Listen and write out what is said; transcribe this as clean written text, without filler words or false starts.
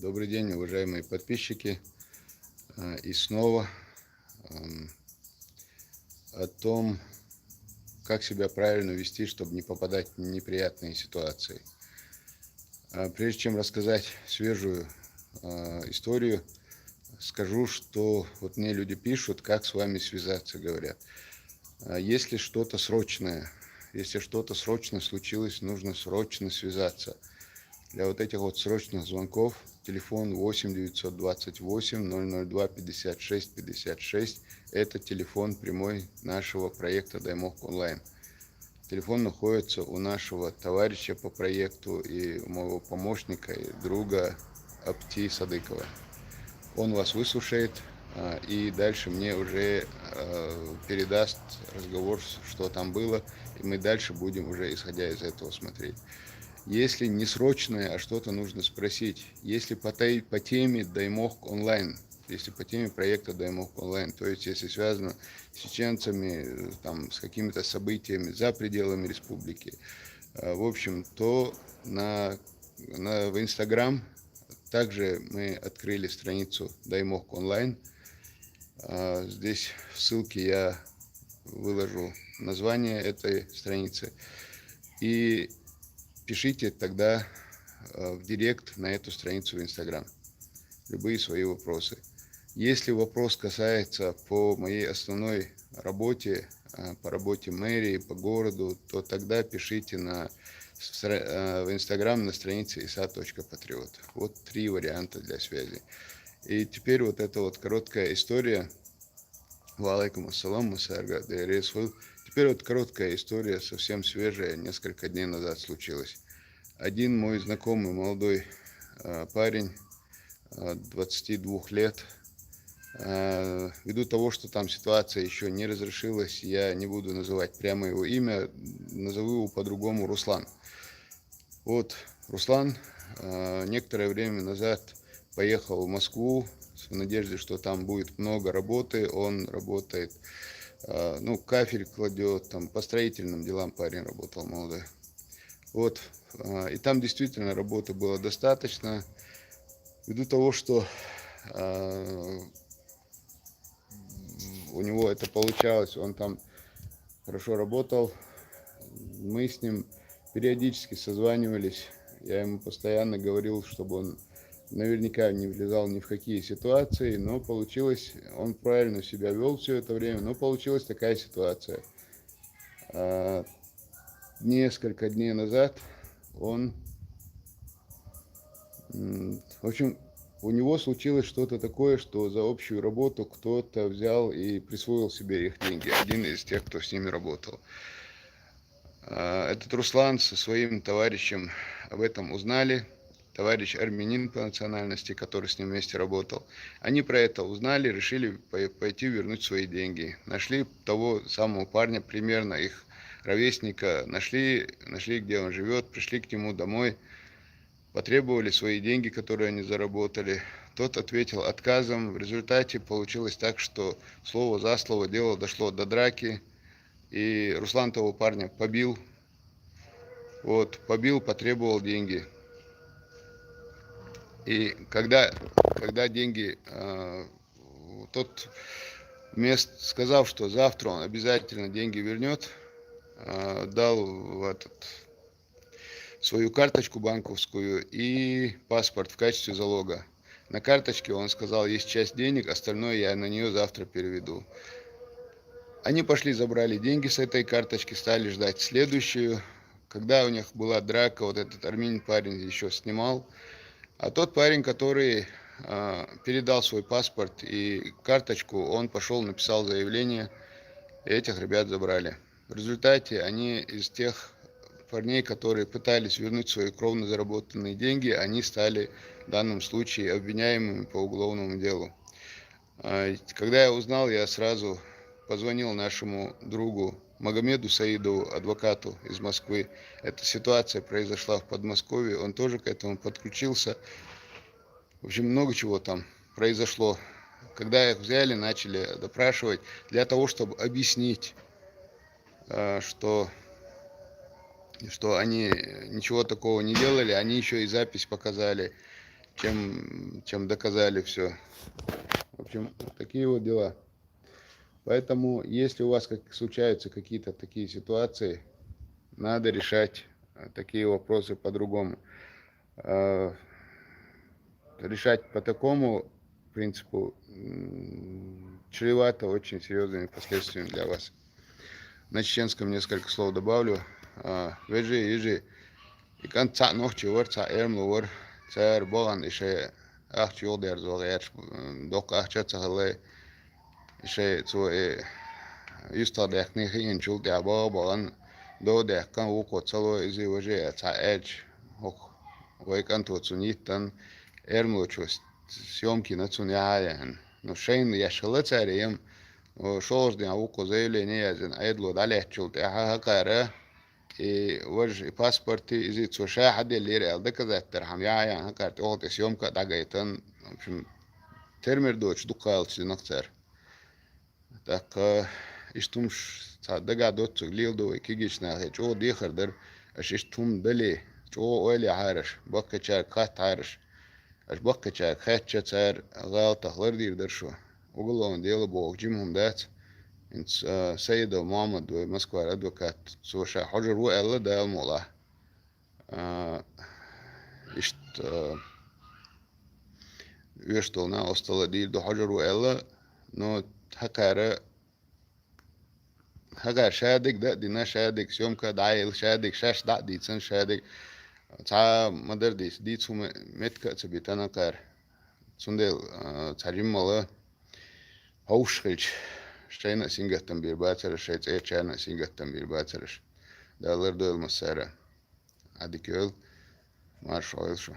Добрый день, уважаемые подписчики. И снова о том, как себя правильно вести, чтобы не попадать в неприятные ситуации. Прежде чем рассказать свежую историю, скажу, что вот мне люди пишут, как с вами связаться, говорят. Если что-то срочное, случилось, нужно срочно связаться. Для вот этих вот срочных звонков телефон 8 928 002 56 56. Это телефон прямой нашего проекта Даймок Онлайн. Телефон находится у нашего товарища по проекту и моего помощника и друга Апти Садыкова. Он вас выслушает и дальше мне уже передаст разговор, что там было, и мы дальше будем уже исходя из этого смотреть. Если не срочное, а что-то нужно спросить, если по теме Даймок Онлайн, если по теме проекта Даймок Онлайн, то есть если связано с чеченцами, там, с какими-то событиями за пределами республики, в общем, то в Инстаграм также мы открыли страницу Даймок Онлайн. Здесь в ссылке я выложу название этой страницы. И пишите тогда в директ на эту страницу в Инстаграм любые свои вопросы. Если вопрос касается по моей основной работе, по работе мэрии, по городу, то тогда пишите в Инстаграм на странице isa.patriot. Вот 3 варианта для связи. И теперь вот эта вот короткая история. Валайкум ассалам, Мусарга. Теперь вот короткая история, совсем свежая, несколько дней назад случилась. Один мой знакомый молодой парень, 22 лет, ввиду того, что там ситуация еще не разрешилась, я не буду называть прямо его имя, назову его по-другому Руслан. Вот Руслан некоторое время назад поехал в Москву в надежде, что там будет много работы. Он работает, кафель кладет, там по строительным делам парень работал молодой. Вот, и там действительно работы было достаточно. Ввиду того, что у него это получалось, он там хорошо работал, мы с ним периодически созванивались. Я ему постоянно говорил, чтобы он наверняка не влезал ни в какие ситуации, но получилось, он правильно себя вел все это время, но получилась такая ситуация. Несколько дней назад в общем, у него случилось что-то такое, что за общую работу кто-то взял и присвоил себе их деньги. Один из тех, кто с ними работал. Этот Руслан со своим товарищем об этом узнали. Товарищ армянин по национальности, который с ним вместе работал. Они про это узнали, решили пойти вернуть свои деньги. Нашли того самого парня, примерно их ровесника, нашли, где он живет, пришли к нему домой, потребовали свои деньги, которые они заработали. Тот ответил отказом. В результате получилось так, что слово за слово дело дошло до драки. И Руслан того парня побил. Потребовал деньги. И когда деньги, тот сказал, что завтра он обязательно деньги вернет, дал свою карточку банковскую и паспорт в качестве залога. На карточке он сказал, есть часть денег, остальное я на нее завтра переведу. Они пошли, забрали деньги с этой карточки, стали ждать следующую. Когда у них была драка, вот этот армянин парень еще снимал. А тот парень, который передал свой паспорт и карточку, он пошел, написал заявление, и этих ребят забрали. В результате они из тех парней, которые пытались вернуть свои кровно заработанные деньги, они стали в данном случае обвиняемыми по уголовному делу. Когда я узнал, я сразу позвонил нашему другу Магомеду Саидову, адвокату из Москвы. Эта ситуация произошла в Подмосковье, он тоже к этому подключился. В общем, много чего там произошло. Когда их взяли, начали допрашивать для того, чтобы объяснить, что они ничего такого не делали, они еще и запись показали. чем доказали все. В общем, такие вот дела. Поэтому, если у вас случаются какие-то такие ситуации, надо решать такие вопросы по-другому. Решать по такому принципу чревато очень серьезными последствиями для вас. На чеченском несколько слов добавлю. Вежи, ежи, и конца ночи ворца эрмловар, царь боган еще ахчил дерзогер, док ахчаться хале, еще цо юстадек не хин чул де боган, до дек кан уко цало изи вежи ца эдж, ох, вайкан то цунитан эрмлочус съемки на цуняян. Но шейн яшла царем, шоуш де уко заявление зен айдло далее чул де хакара. и وجه باسبورتي يزيد سو شاهد اللي يرى كذا ترحم يا هكارت اوتس يوم كا داغيتن شم ترمر دوش دقالت نكتر так иштумш цадага дот лилдо кигична хечо дихардер ашиштум дали чо ойли хараш бакча кат хараш аш бакча хатчацар галта хлардир дершо углон дело бог жимхум дат انت سيد محمد ومسكوا ادوكات سوشا حجر وقال ده المولا اشت يشتولنا استلا دي دو حجر وقال نو هكار شادك ده دينا شادك سيوم كد عايل شادك شاش دا دي تسن شادك تا مدر دي تسو متك تبيتانا كار سندل تاجم مالا هوشخلش شينا سينغتن بير باترش شيت شينا سينغتن بير باترش دالر دول مسارة عادي كيل مارش اويل شو